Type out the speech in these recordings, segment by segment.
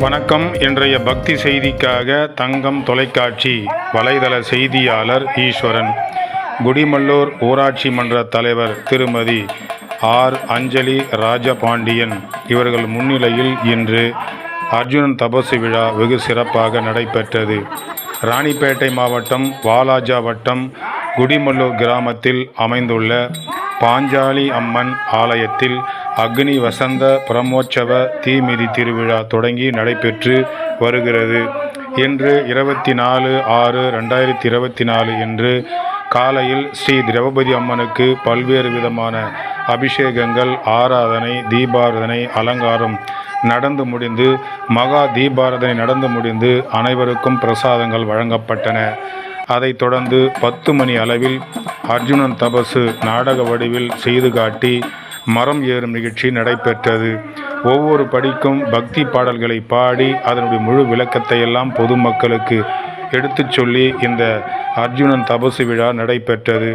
வணக்கம். இன்றைய பக்தி செய்திக்காக தங்கம் தொலைக்காட்சி வலைதள செய்தியாளர் ஈஸ்வரன். குடிமல்லூர் ஊராட்சி மன்ற தலைவர் திருமதி ஆர். அஞ்சலி ராஜபாண்டியன் இவர்கள் முன்னிலையில் இன்று அர்ஜுனன் தபசு விழா வெகு சிறப்பாக நடைபெற்றது. ராணிப்பேட்டை மாவட்டம் வாலாஜா வட்டம் குடிமல்லூர் கிராமத்தில் அமைந்துள்ள பாஞ்சாலி அம்மன் ஆலயத்தில் அக்னி வசந்த பிரம்மோற்சவ தீமிதி திருவிழா தொடங்கி நடைபெற்று வருகிறது. இன்று 24/6/2024 இன்று காலையில் ஸ்ரீ திரௌபதி அம்மனுக்கு பல்வேறு விதமான அபிஷேகங்கள், ஆராதனை, தீபாராதனை, அலங்காரம் நடந்து முடிந்து மகா தீபாராதனை நடந்து முடிந்து அனைவருக்கும் பிரசாதங்கள் வழங்கப்பட்டன. அதைத் தொடர்ந்து 10 மணி அளவில் அர்ஜுனன் தபசு நாடக வடிவில் செய்து காட்டி மரம் ஏறும் நிகழ்ச்சி நடைபெற்றது. ஒவ்வொரு படிக்கும் பக்தி பாடல்களை பாடி அதனுடைய முழு விளக்கத்தை எல்லாம் பொதுமக்களுக்கு எடுத்துச் சொல்லி இந்த அர்ஜுனன் தபசு விழா நடைபெற்றது.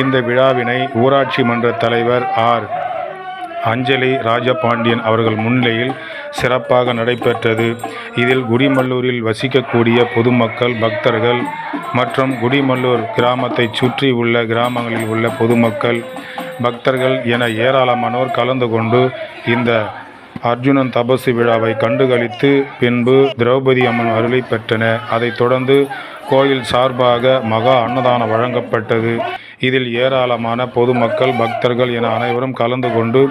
இந்த விழாவினை ஊராட்சி மன்ற தலைவர் ஆர். அஞ்சலி ராஜபாண்டியன் அவர்கள் முன்னிலையில் சிறப்பாக நடைபெற்றது. இதில் குடிமல்லூரில் வசிக்கக்கூடிய பொதுமக்கள், பக்தர்கள் மற்றும் குடிமல்லூர் கிராமத்தை சுற்றி உள்ள கிராமங்களில் உள்ள பொதுமக்கள், பக்தர்கள் என ஏராளமானோர் கலந்து கொண்டு இந்த அர்ஜுனன் தபசு விழாவை கண்டுகளித்து பின்பு திரௌபதி அம்மன் அருளை பெற்றனர். அதைத் தொடர்ந்து கோயில் சார்பாக மகா அன்னதானம் வழங்கப்பட்டது. இதில் ஏராளமான பொதுமக்கள், பக்தர்கள் என அனைவரும் கலந்து கொண்டு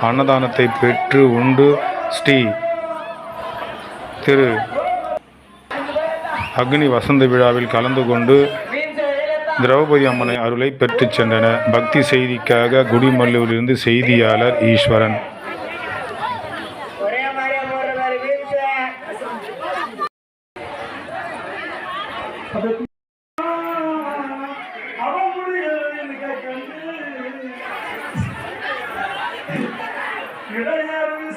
அன்னதானத்தை பெற்று உண்டு ஸ்ரீ திரு அக்னி வசந்த விழாவில் கலந்து கொண்டு திரௌபதி அம்மனை அருளை பெற்று சென்றனர். பக்தி செய்திக்காக குடிமல்லூரிலிருந்து செய்தியாளர் ஈஸ்வரன். இடையாறு